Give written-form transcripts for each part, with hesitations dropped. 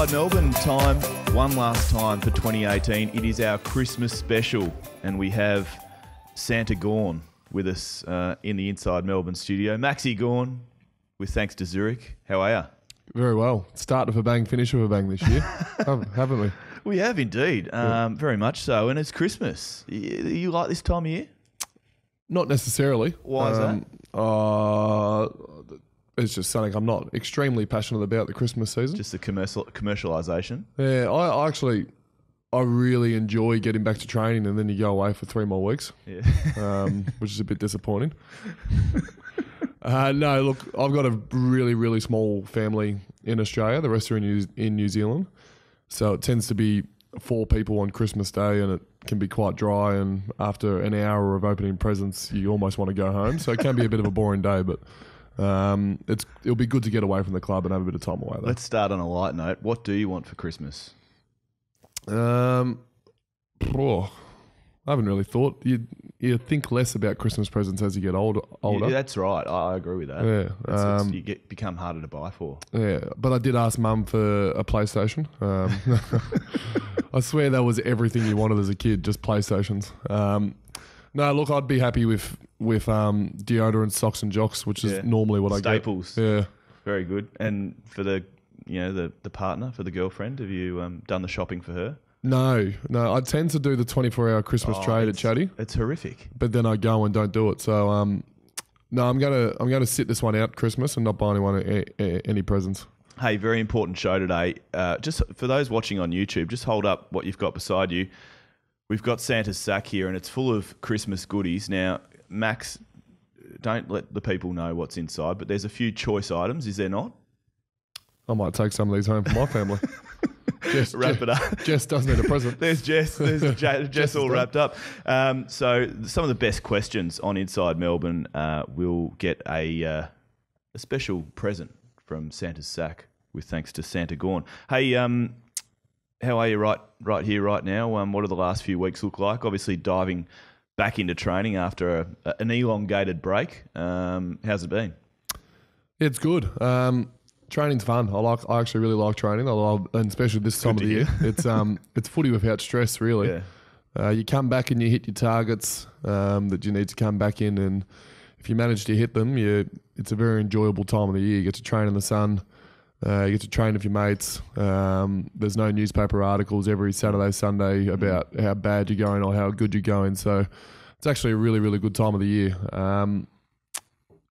Inside Melbourne time, one last time for 2018. It is our Christmas special, and we have Santa Gawn with us in the Inside Melbourne studio. Maxi Gawn, with thanks to Zurich. How are you? Very well. Start with a bang, finish with a bang this year, haven't we? We have indeed, very much so. And it's Christmas. You like this time of year? Not necessarily. Why is that? It's just something I'm not extremely passionate about the Christmas season. Just the commercialisation? Yeah, I really enjoy getting back to training, and then you go away for 3 more weeks, which is a bit disappointing. No, look, I've got a really, really small family in Australia. The rest are in New Zealand. So it tends to be 4 people on Christmas Day, and it can be quite dry. And after an hour of opening presents, you almost want to go home. So it can be a bit of a boring day, but it'll be good to get away from the club and have a bit of time away, though. Let's start on a light note. What do you want for Christmas? I haven't really thought. You think less about Christmas presents as you get older. Yeah, that's right. I agree with that. Yeah, you become harder to buy for. Yeah, but I did ask Mum for a PlayStation. I swear that was everything you wanted as a kid, just PlayStations. No, look, I'd be happy with deodorant, socks, and jocks, which is normally what Staples. I get. Yeah, very good. And for the partner, for the girlfriend, have you done the shopping for her? No. I tend to do the 24-hour Christmas trade at Chatty. It's horrific. But then I go and don't do it. So no, I'm gonna sit this one out Christmas and not buy anyone any presents. Hey, very important show today. Just for those watching on YouTube, just hold up what you've got beside you. We've got Santa's sack here, and it's full of Christmas goodies. Now, Max, don't let the people know what's inside, but there's a few choice items, is there not? I might take some of these home for my family. Wrap it up. Jess does need a present. There's Jess. There's Jess all wrapped up. So some of the best questions on Inside Melbourne will get a special present from Santa's sack with thanks to Santa Gawn. Hey, how are you right here, right now? What do the last few weeks look like? Obviously diving back into training after an elongated break. How's it been? It's good. Training's fun. I actually really like training. And especially this time of the year. It's footy without stress, really. Yeah. You come back and you hit your targets that you need to come back in, and if you manage to hit them, it's a very enjoyable time of the year. You get to train in the sun. You get to train with your mates. There's no newspaper articles every Saturday, Sunday about how bad you're going or how good you're going. So it's actually a really, really good time of the year.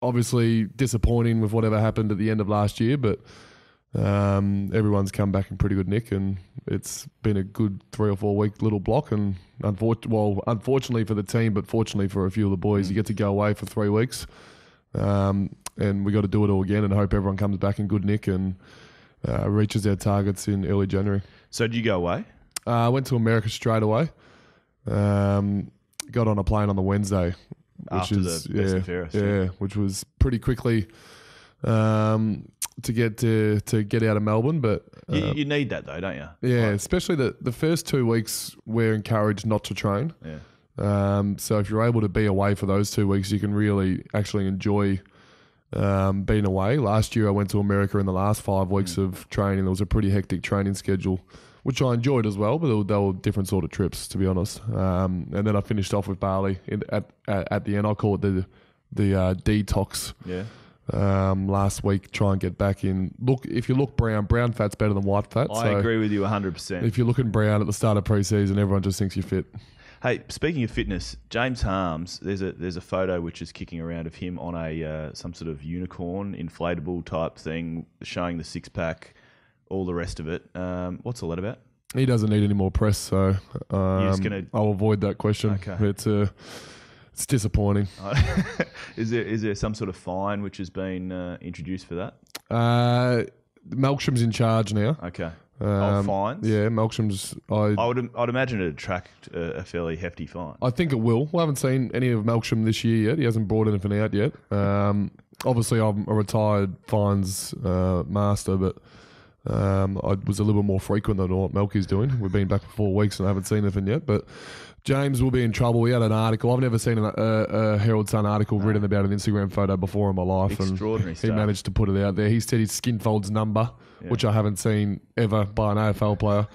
Obviously disappointing with whatever happened at the end of last year, but everyone's come back in pretty good nick, and it's been a good 3 or 4 week little block. And unfortunately for the team, but fortunately for a few of the boys, you get to go away for 3 weeks. And we got to do it all again and hope everyone comes back in good nick and reaches their targets in early January. So did you go away? I went to America straight away. Got on a plane on the Wednesday. After the best and fairest. Yeah, which was pretty quickly to get out of Melbourne. But you need that though, don't you? Yeah, especially the first 2 weeks we're encouraged not to train. Yeah. So if you're able to be away for those 2 weeks, you can really actually enjoy being away. Last year I went to America in the last 5 weeks of training. There was a pretty hectic training schedule, which I enjoyed as well, but they were different sort of trips, to be honest. And then I finished off with Bali at the end. I call it the detox. Yeah. Last week, try and get back in. Look, if you look brown fat's better than white fat. I agree with you 100%. If you're looking brown at the start of pre-season, everyone just thinks you're fit. Hey, speaking of fitness, James Harms, there's a photo which is kicking around of him on a some sort of unicorn inflatable type thing, showing the 6-pack, all the rest of it. What's all that about? He doesn't need any more press, so I'll avoid that question. Okay. It's disappointing. Is there some sort of fine which has been introduced for that? Melksham's in charge now. Okay. Fines? Yeah, Melksham's. I'd imagine it'd attract a fairly hefty fine. I think it will. We haven't seen any of Melksham this year yet. He hasn't brought anything out yet. Obviously, I'm a retired fines master, but I was a little bit more frequent than what Melky's doing. We've been back for 4 weeks and I haven't seen anything yet. But James will be in trouble. We had an article. I've never seen a Herald Sun article written about an Instagram photo before in my life. Extraordinary and stuff. He managed to put it out there. He said his skin folds number, which I haven't seen ever by an AFL player.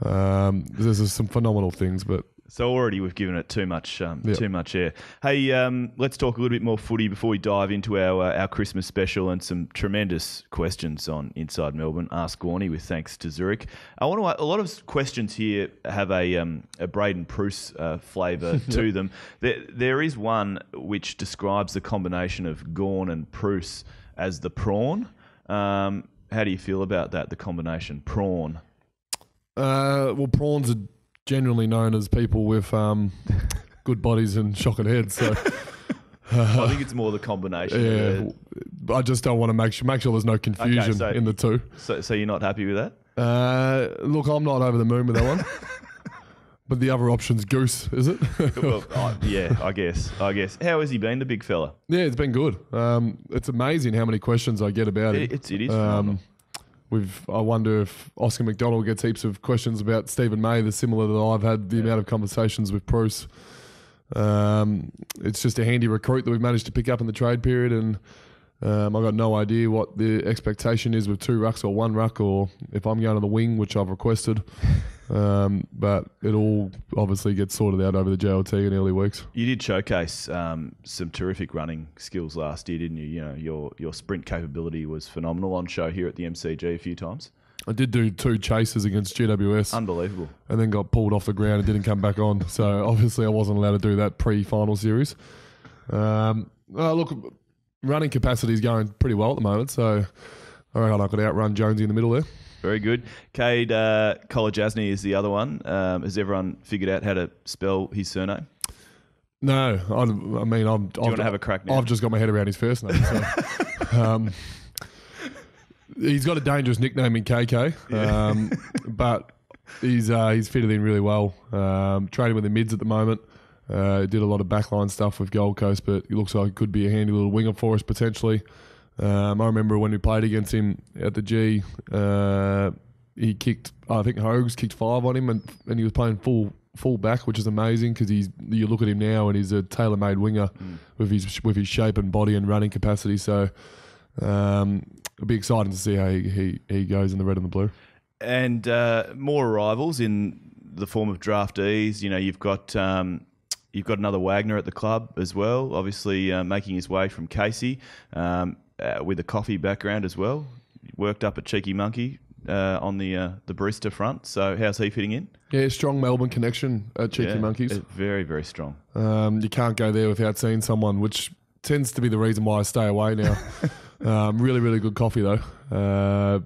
There's some phenomenal things, but... So already we've given it too much air. Hey, let's talk a little bit more footy before we dive into our Christmas special and some tremendous questions on Inside Melbourne. Ask Gorney with thanks to Zurich. A lot of questions here have a Braydon Preuss flavour to them. There is one which describes the combination of Gawn and Preuss as the prawn. How do you feel about that? The combination prawn. Well, prawns are generally known as people with good bodies and shocking heads. So I think it's more the combination. Yeah, I just don't want to make sure there's no confusion in the two. So you're not happy with that? Look, I'm not over the moon with that one. But the other option's goose, is it? Well, yeah, I guess. How has he been, the big fella? Yeah, it's been good. It's amazing how many questions I get about it. It is phenomenal. I wonder if Oscar McDonald gets heaps of questions about Stephen May, the similar that I've had, the amount of conversations with Preuss. It's just a handy recruit that we've managed to pick up in the trade period, and I've got no idea what the expectation is with 2 rucks or 1 ruck, or if I'm going to the wing, which I've requested. But it all obviously gets sorted out over the JLT in early weeks. You did showcase some terrific running skills last year, didn't you? You know, your sprint capability was phenomenal on show here at the MCG a few times. I did do 2 chases against GWS. Unbelievable. And then got pulled off the ground and didn't come back on. So obviously I wasn't allowed to do that pre-final series. Look, running capacity is going pretty well at the moment, so I reckon I could outrun Jonesy in the middle there. Very good. Cade Kolajasny is the other one. Has everyone figured out how to spell his surname? No. I mean, Do you want to have a crack now? I've just got my head around his first name. So, he's got a dangerous nickname in KK, but he's fitted in really well. Training with the mids at the moment. Did a lot of backline stuff with Gold Coast, but he looks like he could be a handy little winger for us potentially. I remember when we played against him at the G, he kicked, I think Hogues kicked 5 on him, and he was playing full back, which is amazing because you look at him now and he's a tailor-made winger with his shape and body and running capacity. So it'll be exciting to see how he goes in the red and the blue. And more arrivals in the form of draftees. You know, you've got another Wagner at the club as well, obviously making his way from Casey. With a coffee background as well. Worked up at Cheeky Monkey on the barista front. So how's he fitting in? Yeah, strong Melbourne connection at Cheeky Monkeys. Very, very strong. You can't go there without seeing someone, which tends to be the reason why I stay away now. Really, really good coffee though.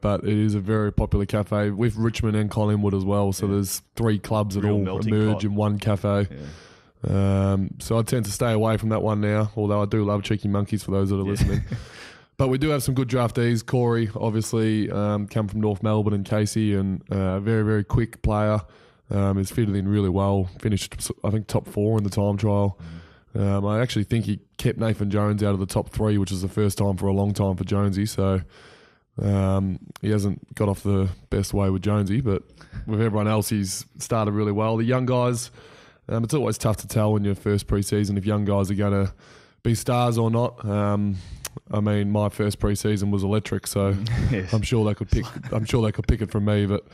But it is a very popular cafe with Richmond and Collingwood as well. So there's 3 clubs that all emerge in one cafe. Yeah. So I tend to stay away from that one now, although I do love Cheeky Monkeys for those that are listening. But we do have some good draftees. Corey, obviously, come from North Melbourne, and Casey, and a very, very quick player. Is fitted in really well. Finished, I think, top 4 in the time trial. I actually think he kept Nathan Jones out of the top 3, which is the first time for a long time for Jonesy. So he hasn't got off the best way with Jonesy, but with everyone else, he's started really well. The young guys, it's always tough to tell in your first pre-season if young guys are going to be stars or not. I mean, my first pre-season was electric, so yes. I'm sure they could pick it from me. But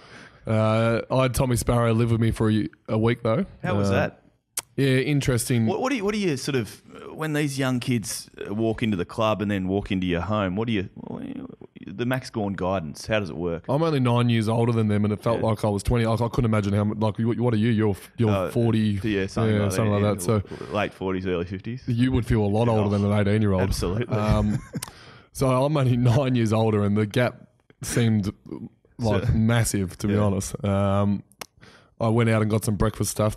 I had Tommy Sparrow live with me for a week though. How was that? Yeah, interesting. What do you sort of, when these young kids walk into the club and then walk into your home? The Max Gawn guidance? How does it work? I'm only 9 years older than them, and it felt like I was 20. Like, I couldn't imagine how much. Like, what are you? You're 40. Yeah, something like that. So late 40s, early 50s. You would feel a lot older than an 18-year-old. Absolutely. So I'm only 9 years older, and the gap seemed massive, to be honest. I went out and got some breakfast stuff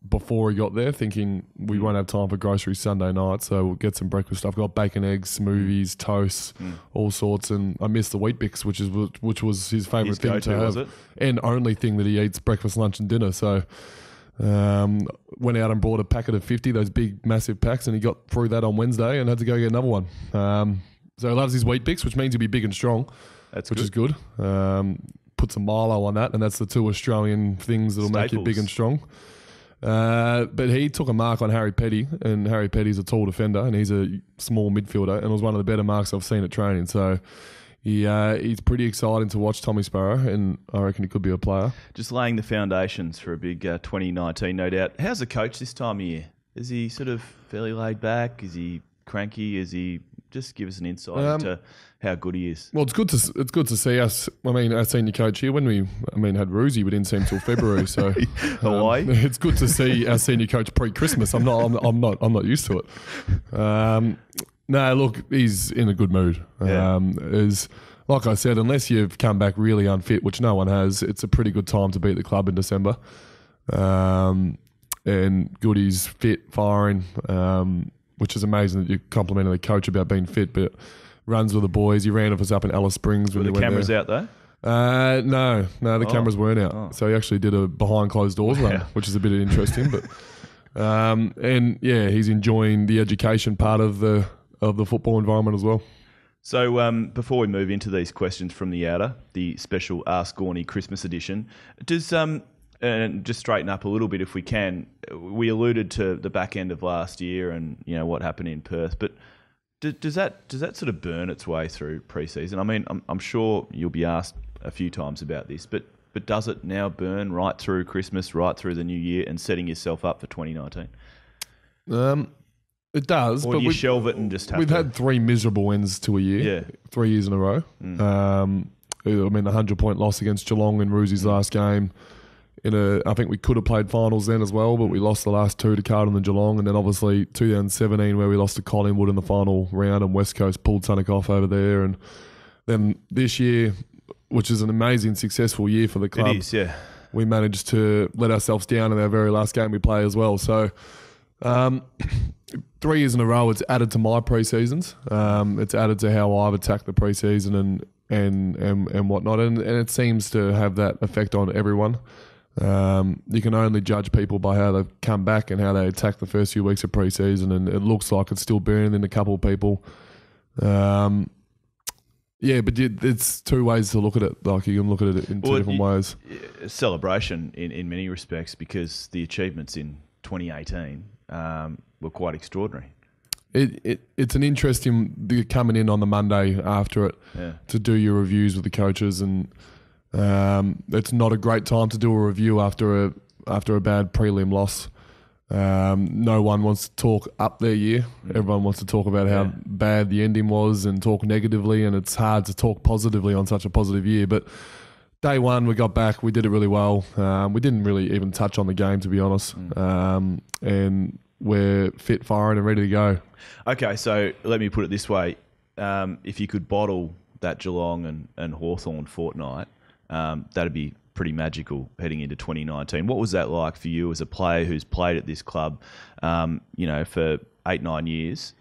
before he got there, thinking we won't have time for groceries Sunday night, so we'll get some breakfast stuff. Got bacon, eggs, smoothies, toasts, all sorts, and I missed the Wheat Bix, which was his favourite thing to have, was it? And only thing that he eats breakfast, lunch, and dinner. So went out and bought a packet of 50, those big, massive packs, and he got through that on Wednesday and had to go get another one. So he loves his Wheat Bix, which means he'll be big and strong, which is good. Put some Milo on that, and that's the 2 Australian things that'll make you big and strong. But he took a mark on Harry Petty, and Harry Petty's a tall defender, and he's a small midfielder, and it was one of the better marks I've seen at training. So he's pretty exciting to watch, Tommy Sparrow, and I reckon he could be a player. Just laying the foundations for a big 2019, no doubt. How's the coach this time of year? Is he sort of fairly laid back? Is he cranky? Is he... Just give us an insight into how good he is. Well, it's good to see us. I mean, our senior coach here. When we had Roosie, we didn't see him till February. So Hawaii. It's good to see our senior coach pre-Christmas. I'm not used to it. No, look, he's in a good mood. Yeah. Like I said, unless you've come back really unfit, which no one has, it's a pretty good time to be at the club in December. And Goody's fit, firing. Which is amazing that you're complimenting the coach about being fit, but runs with the boys. He ran with us up in Alice Springs. Were the cameras out though? No, the cameras weren't out. So he actually did a behind closed doors run, which is a bit interesting. But and yeah, he's enjoying the education part of the football environment as well. So before we move into these questions from the outer, the special Ask Gorney Christmas edition, does and just straighten up a little bit if we can. We alluded to the back end of last year and what happened in Perth, but does that sort of burn its way through pre-season? I mean, I'm sure you'll be asked a few times about this, but does it now burn right through Christmas, right through the new year, and setting yourself up for 2019? It does. Or but do you shelve it and just have We've had 3 miserable ends to a year. Yeah. 3 years in a row. I mean, the 100-point loss against Geelong in Roosie's last game. I think we could have played finals then as well, but we lost the last 2 to Carlton and Geelong, and then obviously 2017 where we lost to Collingwood in the final round, and West Coast pulled Santa Gawn over there, and then this year, which is an amazing, successful year for the club. It is, yeah. We managed to let ourselves down in our very last game we play as well. So 3 years in a row, it's added to my pre-seasons. It's added to how I've attacked the pre-season and whatnot, and it seems to have that effect on everyone. You can only judge people by how they've come back and how they attack the first few weeks of pre-season, and it looks like it's still burning in a couple of people. Yeah, but it's 2 ways to look at it. Like, you can look at it in 2 different ways. Celebration in many respects, because the achievements in 2018 were quite extraordinary. It's an interesting coming in on the Monday after it to do your reviews with the coaches, and it's not a great time to do a review after a bad prelim loss. No one wants to talk up their year. Everyone wants to talk about how bad the ending was and talk negatively, and it's hard to talk positively on such a positive year. But day one, we got back. We did it really well. We didn't really even touch on the game, to be honest. And we're fit, firing, and ready to go. Okay, so let me put it this way. If you could bottle that Geelong and Hawthorn fortnight, that'd be pretty magical heading into 2019. What was that like for you as a player who's played at this club, for 8-9 years,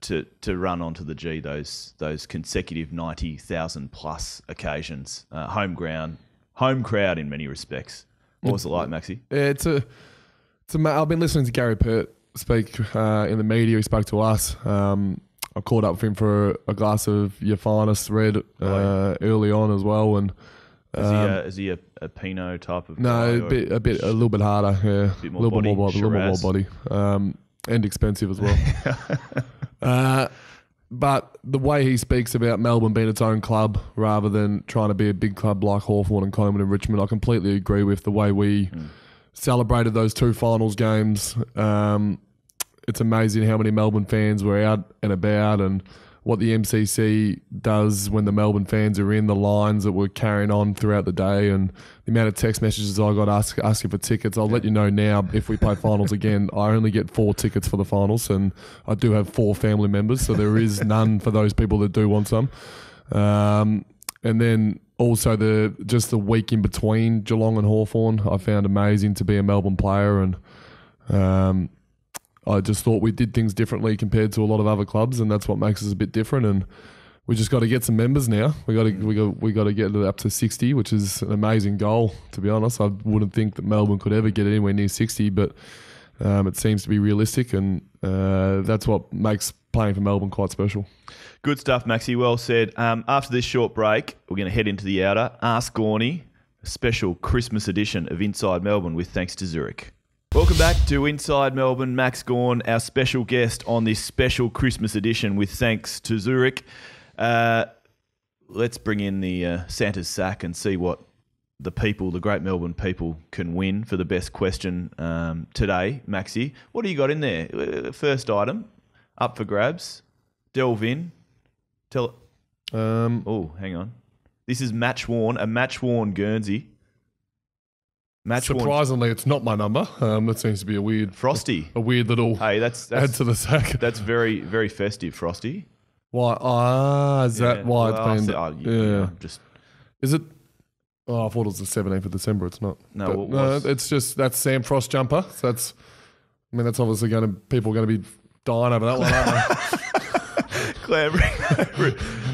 to run onto the G those consecutive 90,000 plus occasions, home crowd in many respects? What was it like, Maxie? Yeah, I've been listening to Gary Pert speak in the media. He spoke to us. I caught up with him for a glass of your finest red early on as well, and is he a Pinot type of no, guy, a little bit harder, yeah, a little bit more body, and expensive as well. But the way he speaks about Melbourne being its own club rather than trying to be a big club like Hawthorn and Collingwood and Richmond, I completely agree with the way we celebrated those 2 finals games. It's amazing how many Melbourne fans were out and about, and what the MCC does when the Melbourne fans are in, the lines that were carrying on throughout the day, and the amount of text messages I got asking for tickets. I'll let you know now, if we play finals again, I only get 4 tickets for the finals, and I do have 4 family members, so there is none for those people that do want some. And then also the week in between Geelong and Hawthorn, I found amazing to be a Melbourne player, and I just thought we did things differently compared to a lot of other clubs, and that's what makes us a bit different. And we just got to get some members now. We got to get it up to 60, which is an amazing goal, to be honest. I wouldn't think that Melbourne could ever get anywhere near 60, but it seems to be realistic, and that's what makes playing for Melbourne quite special. Good stuff, Maxie. Well said. After this short break, we're going to head into the outer. Ask Gorney. special Christmas edition of Inside Melbourne with thanks to Zurich. Welcome back to Inside Melbourne. Max Gawn, our special guest on this special Christmas edition with thanks to Zurich. Let's bring in the Santa's sack and see what the people, the great Melbourne people, can win for the best question today. Maxi, what do you got in there? First item, up for grabs. Delve in. Hang on. This is a match-worn Guernsey. Surprisingly, it's not my number. That seems to be a weird... Frosty. A weird little that's add to the sack. That's very, very festive, Frosty. Why? Is that why it's been... Is it... Oh, I thought it was the 17th of December. It's not. No, it's just... That's Sam Frost jumper. So that's... I mean, that's obviously going to... People are going to be dying over that one, aren't they?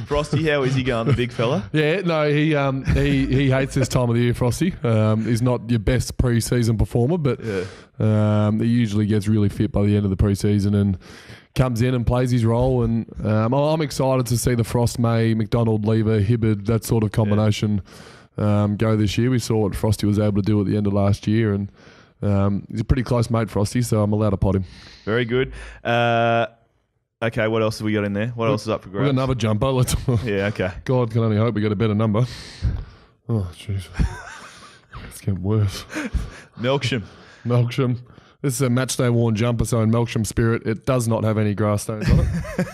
Frosty, how is he going, the big fella? Yeah, no, he hates this time of the year, Frosty. He's not your best pre-season performer, but he usually gets really fit by the end of the pre-season and comes in and plays his role. And I'm excited to see the Frost, May, McDonald, Lever, Hibberd, that sort of combination go this year. We saw what Frosty was able to do at the end of last year, and he's a pretty close mate, Frosty, so I'm allowed to pot him. Very good. Okay, what else have we got in there? What else is up for grabs? We got another jumper. Yeah, okay. God can only hope we get a better number. Oh, jeez. It's getting worse. Melksham. This is a match day worn jumper, so in Melksham spirit, it does not have any grass stains on it.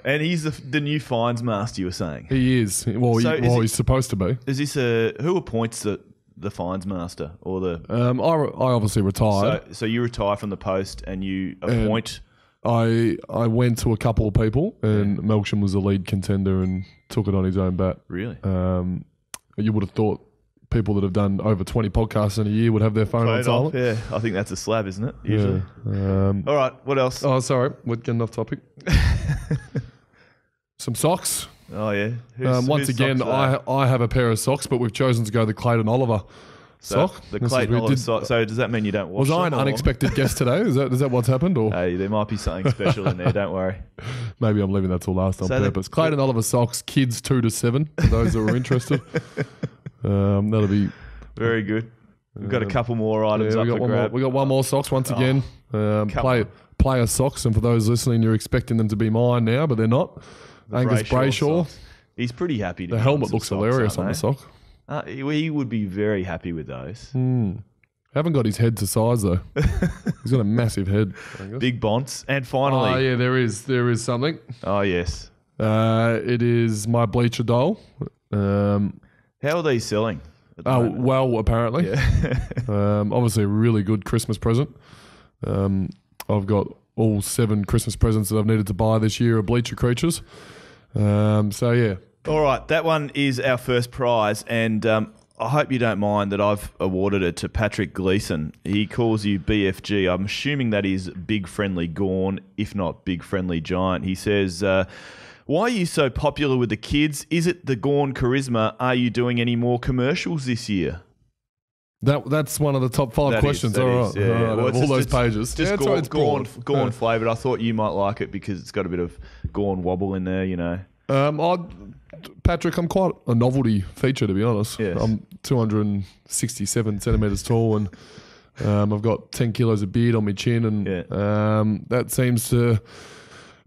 And he's the new fines master, you were saying? He is. Well, he's supposed to be. Is this who appoints the fines master or the? I obviously retired. So you retire from the post and you appoint. I went to a couple of people, and Melksham was the lead contender and took it on his own bat. Really? You would have thought people that have done over 20 podcasts in a year would have their phone on silent. Yeah, I think that's a slab, isn't it? Usually. Yeah. All right, what else? Oh, sorry, we're getting off topic. Some socks. Oh yeah. Once again, I have a pair of socks, but we've chosen to go the Clayton Oliver sock. The Clayton Oliver sock. So does that mean you don't wash them? Was I an unexpected guest today? Is that what's happened? Or hey, there might be something special in there. Don't worry. Maybe I'm leaving that till last on purpose. Clayton Oliver socks, kids 2 to 7. For those that were interested, that'll be very good. We've got a couple more items up for grab. We got one more socks once again. Player socks, and for those listening, you're expecting them to be mine now, but they're not. Angus Brayshaw. He's pretty happy. The helmet looks hilarious on the sock. He would be very happy with those. Haven't got his head to size though. He's got a massive head. Big bonds. And finally, oh yeah, there is something. Oh yes, it is my bleacher doll. How are these selling? Well, apparently. Yeah. Obviously, a really good Christmas present. I've got all 7 Christmas presents that I've needed to buy this year are bleacher creatures. So yeah. All right, that one is our first prize, and I hope you don't mind that I've awarded it to Patrick Gleeson. He calls you BFG. I'm assuming that is Big Friendly Gawn, if not Big Friendly Giant. He says, why are you so popular with the kids? Is it the Gawn charisma? Are you doing any more commercials this year? That's one of the top 5 questions. All right. Yeah. All right. Well, all those pages. Just Gawn flavoured. I thought you might like it because it's got a bit of Gawn wobble in there, you know. Patrick, I'm quite a novelty feature, to be honest. Yes. I'm 267 centimetres tall, and I've got 10 kilos of beard on my chin, and that seems to...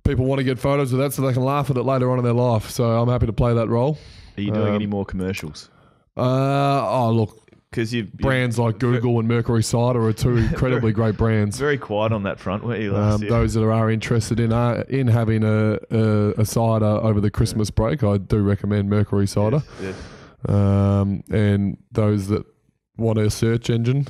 People want to get photos of that so they can laugh at it later on in their life. So I'm happy to play that role. Are you doing any more commercials? Look... Because brands like Google and Mercury Cider are 2 incredibly great brands. Very quiet on that front, weren't you last year? Those that are interested in having a cider over the Christmas break, I do recommend Mercury Cider. Yes. And those that want a search engine,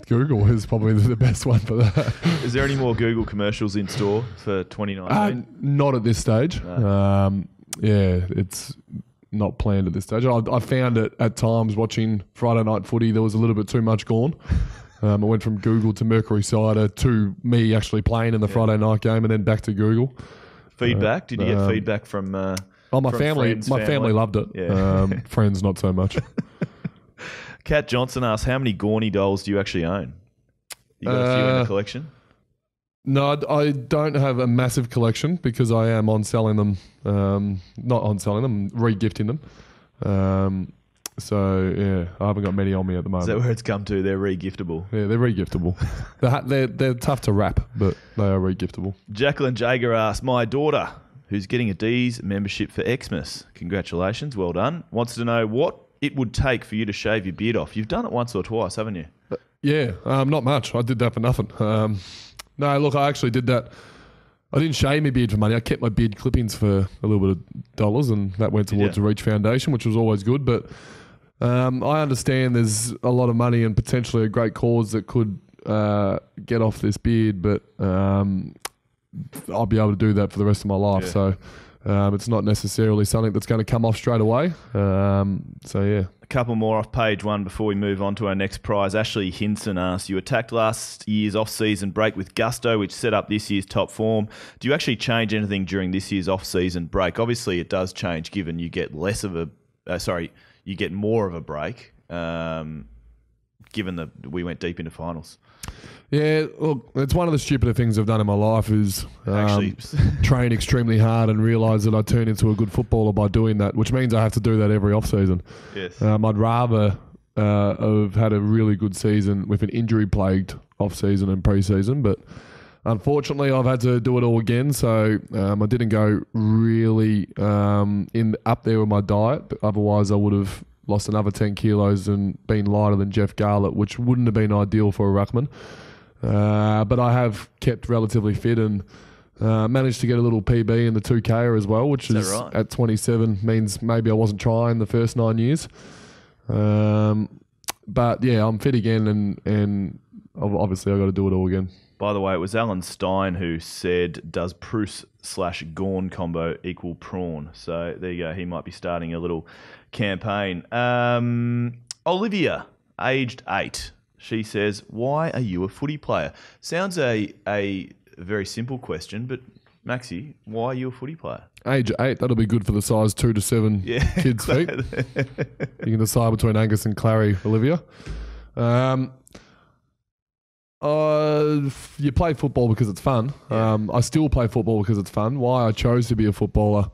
Google is probably the best one for that. Is there any more Google commercials in store for 2019? Not at this stage. No. It's not planned at this stage. I found it at times watching Friday Night Footy, there was a little bit too much Gawn. I went from Google to Mercury Cider to me actually playing in the Friday night game, and then back to Google. Feedback? Did you get feedback from my family? My family loved it. Yeah. Friends, not so much. Kat Johnson asks, how many Gawny dolls do you actually own? You got a few in the collection? No, I don't have a massive collection because I am on selling them. Not on selling them, re-gifting them. So, yeah, I haven't got many on me at the moment. Is that where it's come to? They're re-giftable. Yeah, they're re-giftable. they're tough to wrap, but they are re-giftable. Jacqueline Jager asks, my daughter, who's getting a D's membership for Xmas, congratulations, well done, wants to know what it would take for you to shave your beard off. You've done it once or twice, haven't you? Yeah, not much. I did that for nothing. No, look, I actually did that. I didn't shave my beard for money. I kept my beard clippings for a little bit of dollars, and that went towards the Reach Foundation, which was always good. But I understand there's a lot of money and potentially a great cause that could get off this beard, but I'll be able to do that for the rest of my life. Yeah. So it's not necessarily something that's going to come off straight away. So, yeah. A couple more off page one before we move on to our next prize. Ashley Hinson asks, you attacked last year's off-season break with gusto, which set up this year's top form. Do you actually change anything during this year's off-season break? Obviously, it does change given you get you get more of a break, given that we went deep into finals. Yeah, look, it's one of the stupider things I've done in my life is train extremely hard and realise that I turn into a good footballer by doing that, which means I have to do that every off-season. Yes. I'd rather have had a really good season with an injury-plagued off-season and pre-season, but unfortunately I've had to do it all again, so I didn't go really up there with my diet, but otherwise I would have lost another 10 kilos and been lighter than Jeff Garlett, which wouldn't have been ideal for a ruckman. But I have kept relatively fit and managed to get a little PB in the 2K as well, which is right? At 27 means maybe I wasn't trying the first 9 years. But yeah, I'm fit again and obviously I've got to do it all again. By the way, it was Alan Stein who said, does Preuss/Gawn combo equal prawn? So there you go. He might be starting a little campaign. Olivia, aged 8. She says, why are you a footy player? Sounds a very simple question, but Maxi, why are you a footy player? Age 8, that'll be good for the size 2 to 7 kids' feet. You can decide between Angus and Clary, Olivia. You play football because it's fun. I still play football because it's fun. Why I chose to be a footballer,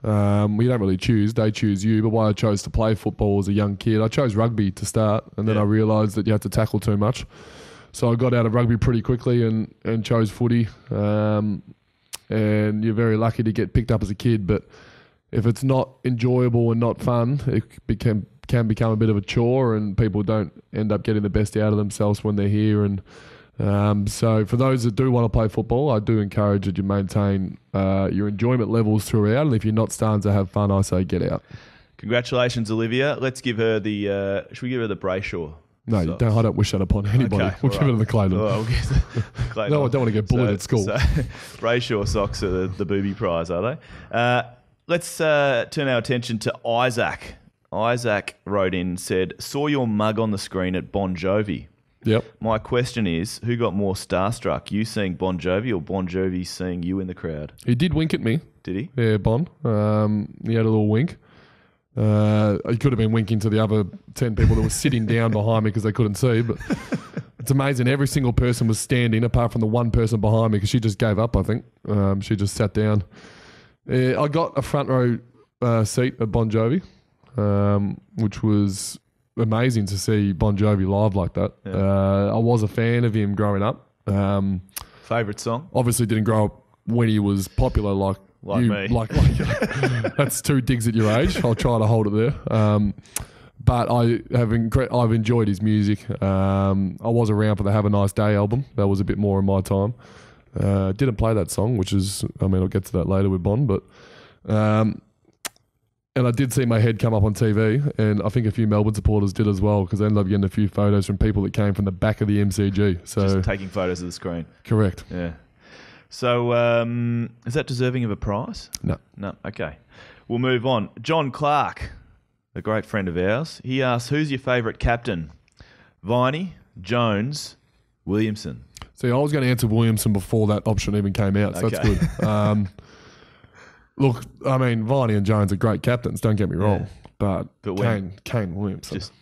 you don't really choose, they choose you, but why I chose to play football as a young kid, I chose rugby to start, and then I realised that you had to tackle too much. So I got out of rugby pretty quickly and chose footy. And you're very lucky to get picked up as a kid, but if it's not enjoyable and not fun, it can become a bit of a chore, and people don't end up getting the best out of themselves when they're here. And so for those that do want to play football, I do encourage that you maintain your enjoyment levels throughout, and if you're not starting to have fun, I say get out. Congratulations, Olivia. Let's give her the should we give her the Brayshaw? No, you don't, I don't wish that upon anybody. Okay, we'll give it to the Clayton. Well, Clayton. No, I don't want to get bullied at school. So Brayshaw socks are the booby prize, are they? Let's turn our attention to Isaac. Isaac wrote in and said, saw your mug on the screen at Bon Jovi. Yep. My question is, who got more starstruck, you seeing Bon Jovi or Bon Jovi seeing you in the crowd? He did wink at me. Did he? Yeah, Bon. He had a little wink. He could have been winking to the other 10 people that were sitting down behind me because they couldn't see, but it's amazing. Every single person was standing apart from the one person behind me because she just gave up, I think. She just sat down. I got a front row seat at Bon Jovi, which was amazing to see Bon Jovi live like that. Yeah. I was a fan of him growing up. Favourite song? Obviously didn't grow up when he was popular like you, me. Like that's 2 digs at your age. I'll try to hold it there. But I've enjoyed his music. I was around for the Have a Nice Day album. That was a bit more in my time. Didn't play that song, which is, I'll get to that later with Bon, but and I did see my head come up on TV, and I think a few Melbourne supporters did as well, because I ended up getting a few photos from people that came from the back of the MCG. So just taking photos of the screen. Correct. Yeah. So is that deserving of a prize? No. No. Okay. We'll move on. John Clark, a great friend of ours, he asks, who's your favourite captain? Viney, Jones, Williamson. See, I was going to answer Williamson before that option even came out, so that's good. Look, Viney and Jones are great captains, don't get me wrong, but Kane Williamson. Just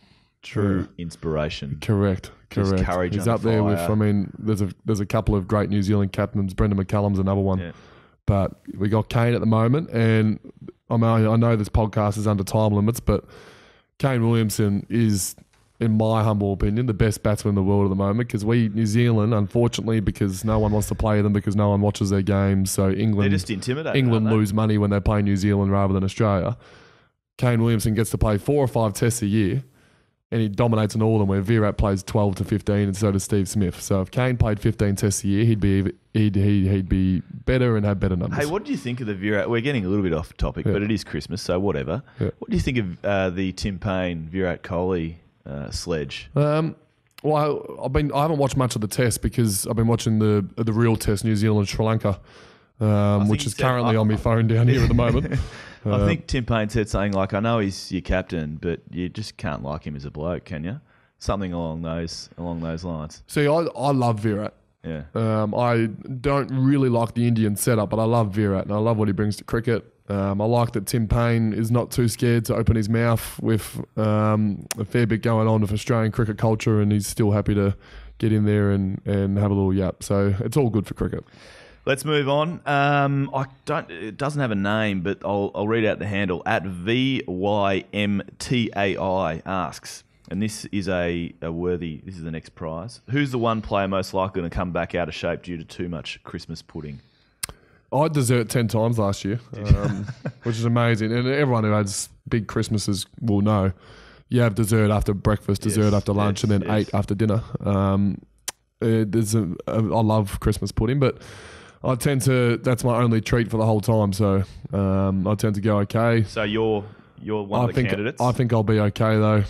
true inspiration. Correct. Courage. He's up there with, there's a couple of great New Zealand captains. Brendan McCullum's another one. Yeah. But we got Kane at the moment, and I know this podcast is under time limits, but Kane Williamson is, in my humble opinion, the best batsman in the world at the moment, because New Zealand, unfortunately, because no one wants to play them, because no one watches their games, so England, they're just intimidating. England lose money when they play New Zealand rather than Australia. Kane Williamson gets to play 4 or 5 tests a year, and he dominates in all of them, where Virat plays 12 to 15, and so does Steve Smith. So if Kane played 15 tests a year, he'd be better and have better numbers. Hey, what do you think of the Virat? We're getting a little bit off topic, but it is Christmas, so whatever. Yeah. What do you think of the Tim Payne, Virat Kohli sledge? Well, I haven't watched much of the test because I've been watching the real test, New Zealand Sri Lanka, which is currently on my phone down here at the moment. I think Tim Payne said something like, "I know he's your captain, but you just can't like him as a bloke, can you?" Something along those lines. See, I love Virat. Yeah. I don't really like the Indian setup, but I love Virat and I love what he brings to cricket. I like that Tim Payne is not too scared to open his mouth with a fair bit going on with Australian cricket culture, and he's still happy to get in there and have a little yap. So it's all good for cricket. Let's move on. It doesn't have a name, but I'll read out the handle. At VYMTAI asks, and this is this is the next prize. Who's the one player most likely to come back out of shape due to too much Christmas pudding? I dessert 10 times last year, which is amazing. And everyone who has big Christmases will know. You have dessert after breakfast, dessert after lunch, and then 8 after dinner. I love Christmas pudding, but that's my only treat for the whole time. So I tend to go okay. So you're one of the candidates? I think I'll be okay though.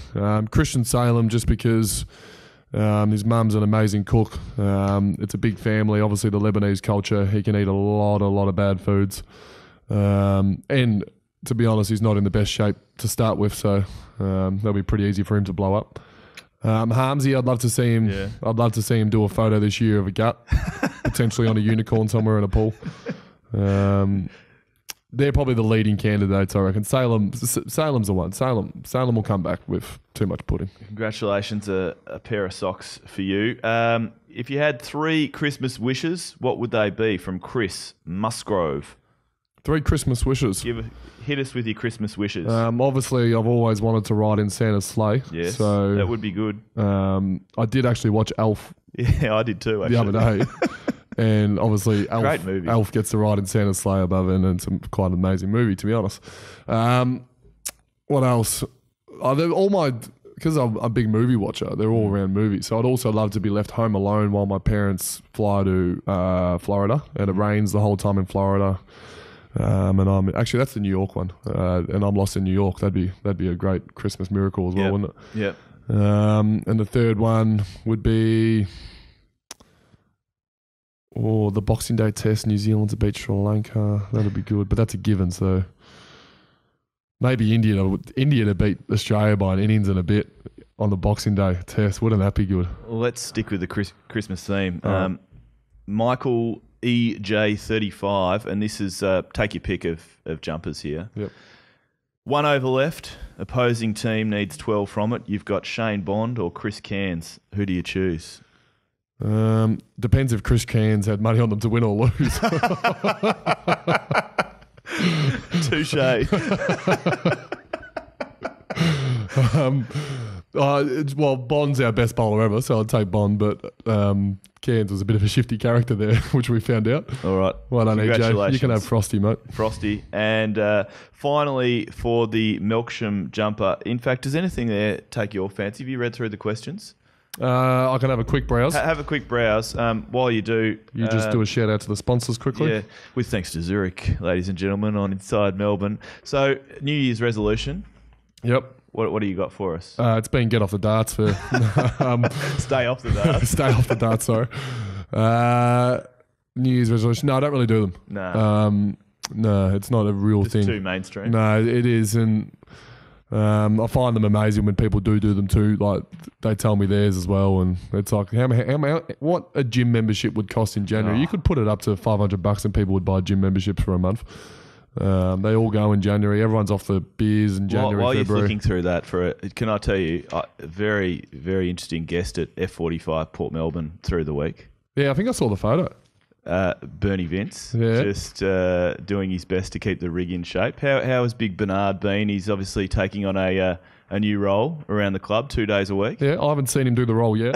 Christian Salem, just because his mum's an amazing cook. It's a big family. Obviously, the Lebanese culture, he can eat a lot of bad foods. And to be honest, he's not in the best shape to start with, so that'll be pretty easy for him to blow up. Harmsy, I'd love to see him. Yeah. I'd love to see him do a photo this year of a gut, potentially on a unicorn somewhere in a pool. They're probably the leading candidates, I reckon. Salem's the one. Salem will come back with too much pudding. Congratulations, a pair of socks for you. If you had 3 Christmas wishes, what would they be? From Chris Musgrove. 3 Christmas wishes. Hit us with your Christmas wishes. Obviously, I've always wanted to ride in Santa's sleigh. Yes, so that would be good. I did actually watch Elf. Yeah, I did too, actually. The other day. And obviously, Elf gets to ride in Santa's sleigh above it, and it's quite an amazing movie, to be honest. What else? Because I'm a big movie watcher, they're all around movies. So I'd also love to be left home alone while my parents fly to Florida, and it rains the whole time in Florida. And that's the New York one, and I'm lost in New York. That'd be a great Christmas miracle as well, wouldn't it? Yeah. And the third one would be, the Boxing Day test. New Zealand to beat Sri Lanka. That'd be good, but that's a given. So maybe India to beat Australia by an innings and a bit on the Boxing Day test. Wouldn't that be good? Well, let's stick with the Christmas theme. Michael EJ35, and this is take your pick of jumpers here. Yep. 1 over left, opposing team needs 12 from it. You've got Shane Bond or Chris Cairns. Who do you choose? Depends if Chris Cairns had money on them to win or lose. Touche. Well, Bond's our best bowler ever, so I'd take Bond, but Cairns was a bit of a shifty character there, which we found out. All right. Well done, EJ. You can have Frosty, mate. Frosty. And finally, for the Melksham jumper, in fact, does anything there take your fancy? Have you read through the questions? I can have a quick browse. Have a quick browse. While you do... You just do a shout out to the sponsors quickly. Yeah, with thanks to Zurich, ladies and gentlemen, on Inside Melbourne. So, New Year's resolution. Yep. What do you got for us? It's been get off the darts for... Stay off the darts. Stay off the darts, sorry. New Year's resolution. No, I don't really do them. No. No, it's not a real thing. It's too mainstream. No, it is. And I find them amazing when people do them too. Like, they tell me theirs as well. And it's like, what a gym membership would cost in January. You could put it up to $500 and people would buy gym memberships for a month. They all go in January. Everyone's off the beers in January, While February. you're flicking through that, can I tell you, a very, very interesting guest at F45 Port Melbourne through the week. Yeah, I think I saw the photo. Bernie Vince, just doing his best to keep the rig in shape. How has Big Bernard been? He's obviously taking on a a new role around the club 2 days a week. Yeah, I haven't seen him do the role yet.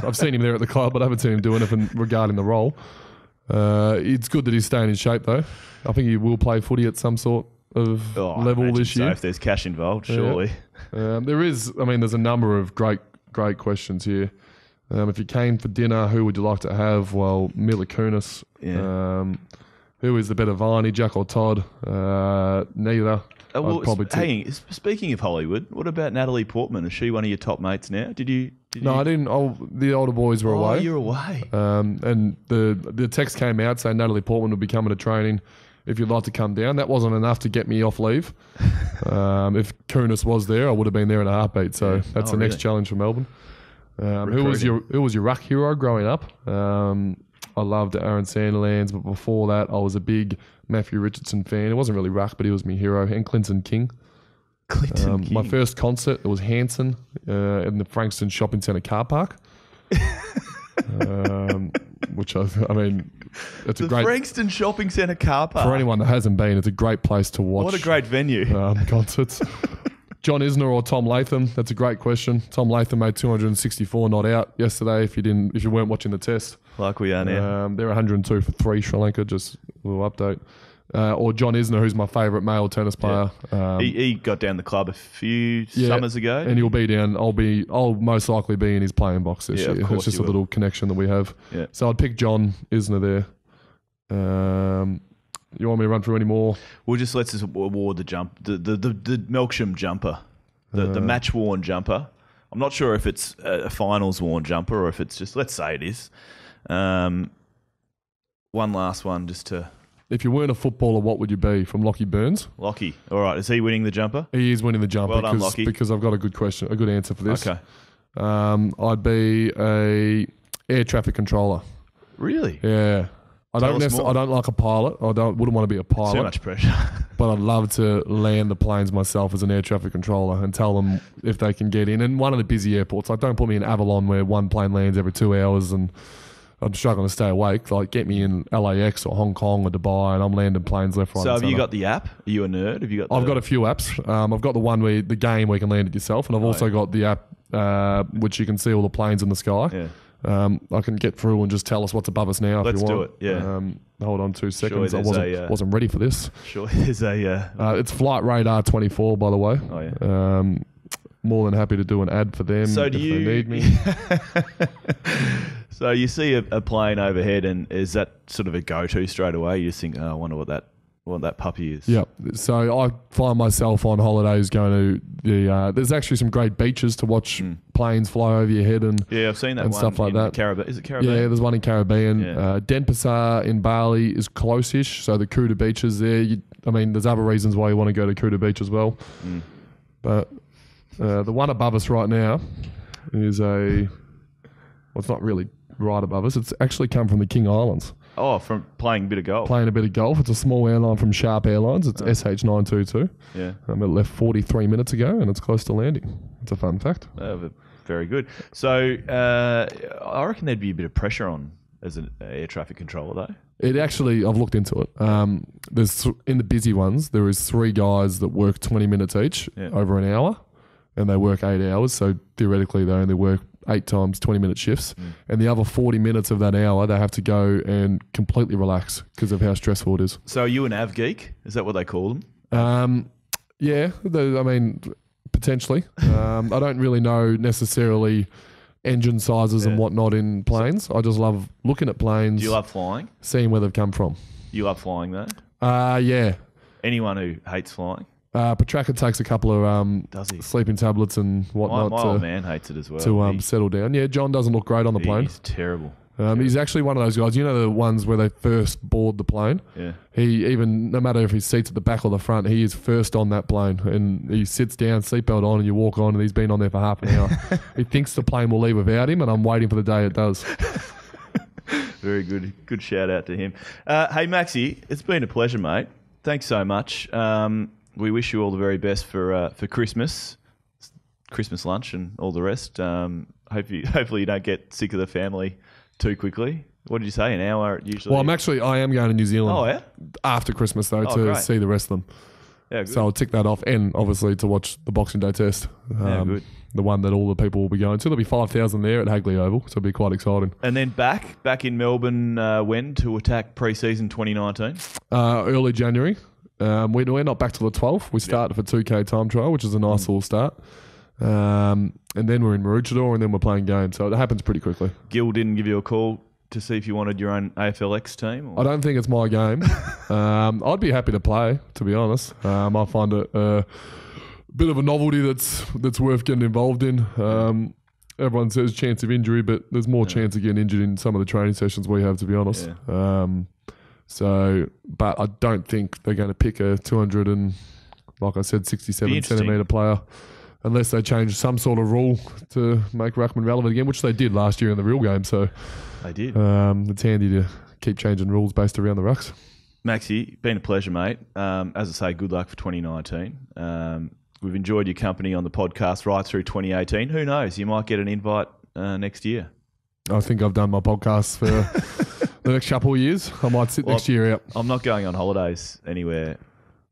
I've seen him there at the club, but I haven't seen him do anything regarding the role. It's good that he's staying in shape, though. I think he will play footy at some sort of level this year. So if there's cash involved, surely. There's a number of great questions here. If you came for dinner, who would you like to have? Well, Mila Kunis. Yeah. Who is the better Viney, Jack or Todd? Neither. Speaking of Hollywood, what about Natalie Portman? Is she one of your top mates now? No, I didn't. The older boys were away. Oh, you're away. And the text came out saying Natalie Portman would be coming to training if you'd like to come down. That wasn't enough to get me off leave. If Kunis was there, I would have been there in a heartbeat. So that's the next challenge for Melbourne. Who was your ruck hero growing up? I loved Aaron Sandilands, but before that, I was a big Matthew Richardson fan. It wasn't really ruck, but he was my hero. And Clinton King. King. My first concert, it was Hanson in the Frankston Shopping Centre car park. Which it's a great Frankston Shopping Centre car park. For anyone that hasn't been, it's a great place to watch. What a great venue. Concerts. John Isner or Tom Latham? That's a great question. Tom Latham made 264 not out yesterday. If you weren't watching the test, like we are now, they're 102 for 3 Sri Lanka. Just a little update. Or John Isner, who's my favourite male tennis player. Yeah. He got down the club a few summers ago, and he'll be down. I'll most likely be in his playing box this year. It's just a little connection that we have. Yeah. So I'd pick John Isner there. You want me to run through any more? Let's just award the Melksham jumper, the match worn jumper. I'm not sure if it's a finals worn jumper or if it's just, let's say it is. One last one just to. If you weren't a footballer, what would you be? From Lockie Burns. Lockie. All right. Is he winning the jumper? He is winning the jumper. Well done, Lockie. Because I've got a good answer for this. Okay. I'd be a air traffic controller. Really? Yeah. I don't like a pilot. Wouldn't want to be a pilot. Too much pressure. But I'd love to land the planes myself as an air traffic controller and tell them if they can get in. And one of the busy airports, like don't put me in Avalon where one plane lands every 2 hours and I'm struggling to stay awake. Like get me in LAX or Hong Kong or Dubai and I'm landing planes left, right, So and have you got the app? Are you a nerd? I've got a few apps. I've got the game where you can land it yourself, and I've also got the app which you can see all the planes in the sky. Yeah. I can get through and just tell us what's above us now. Let's if you want. do it. Yeah. Hold on 2 seconds. I wasn't ready for this. Sure. There's it's Flight Radar 24, by the way. Oh yeah. More than happy to do an ad for them if they need me. So you see a plane overhead, and is that sort of a go-to straight away? You just think, I wonder what that puppy is. Yeah. So I find myself on holidays going to there's actually some great beaches to watch planes fly over your head and I've seen that and one stuff like that. Caribbean. Is it Caribbean? Yeah, there's one in Caribbean. Yeah. Denpasar in Bali is close-ish. So the Kuta beaches there. There's other reasons why you want to go to Kuta Beach as well. But the one above us right now is it's not really right above us. It's actually come from the King Islands. Oh, from playing a bit of golf. Playing a bit of golf. It's a small airline from Sharp Airlines. It's SH922. Yeah. It left 43 minutes ago and it's close to landing. It's a fun fact. Very good. So I reckon there'd be a bit of pressure on as an air traffic controller, though. I've looked into it. There's in the busy ones, there is 3 guys that work 20 minutes each over an hour, and they work 8 hours. So theoretically, they only work 8 times 20-minute shifts, and the other 40 minutes of that hour they have to go and completely relax because of how stressful it is. So are you an av geek? Is that what they call them? Yeah, potentially. I don't really know necessarily engine sizes and whatnot in planes. I just love looking at planes. Do you love flying? Seeing where they've come from. You love flying though? Yeah. Anyone who hates flying? Petraka takes a couple of sleeping tablets and whatnot. My old man hates it as well. To settle down. Yeah, John doesn't look great on the plane. He's terrible. He's actually one of those guys, the ones where they first board the plane. Yeah. No matter if his seat's at the back or the front, he is first on that plane. And he sits down, seatbelt on, and you walk on, and he's been on there for half an hour. He thinks the plane will leave without him, and I'm waiting for the day it does. Very good. Good shout out to him. Hey, Maxi, it's been a pleasure, mate. Thanks so much. We wish you all the very best for Christmas lunch and all the rest. Hopefully you don't get sick of the family too quickly. What did you say? An hour usually? Well, I am going to New Zealand. Oh, yeah? After Christmas, though, to great. see the rest of them. Yeah, good. So I'll tick that off, and obviously to watch the Boxing Day test. Good. The one that all the people will be going to. There'll be 5,000 there at Hagley Oval, so it'll be quite exciting. And then back in Melbourne when to attack pre-season 2019? Early January. We're not back till the 12th. We start for 2K time trial, which is a nice little start. And then we're in Maroochydore, and then we're playing games. So it happens pretty quickly. Gil didn't give you a call to see if you wanted your own AFLX team? Or? I don't think it's my game. I'd be happy to play, to be honest. I find it a bit of a novelty that's worth getting involved in. Everyone says chance of injury, but there's more chance of getting injured in some of the training sessions we have, to be honest. Yeah. But I don't think they're going to pick a 200 and, like I said, 67 centimetre player unless they change some sort of rule to make ruckman relevant again, which they did last year in the real game. So they did. It's handy to keep changing rules based around the rucks. Maxie, been a pleasure, mate. As I say, good luck for 2019. We've enjoyed your company on the podcast right through 2018. Who knows? You might get an invite next year. I think I've done my podcast for the next couple of years. I might sit next year out. I'm not going on holidays anywhere.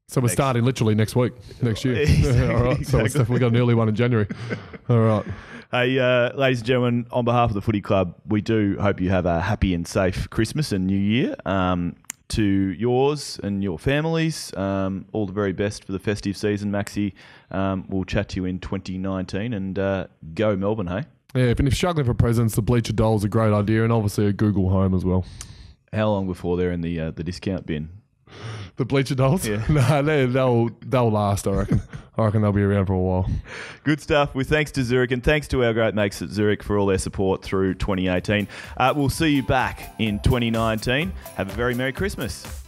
So we're starting literally next week, next year. Exactly, all right. So it's definitely got an early one in January. All right. Hey, ladies and gentlemen, on behalf of the Footy Club, we do hope you have a happy and safe Christmas and New Year. To yours and your families, all the very best for the festive season, Maxie. We'll chat to you in 2019 and go Melbourne, hey? Yeah, but if struggling for presents, the Bleacher Doll's a great idea, and obviously a Google Home as well. How long before they're in the discount bin? The Bleacher Dolls? Yeah. No, they'll last, I reckon. I reckon they'll be around for a while. Good stuff. With thanks to Zurich and thanks to our great mates at Zurich for all their support through 2018. We'll see you back in 2019. Have a very Merry Christmas.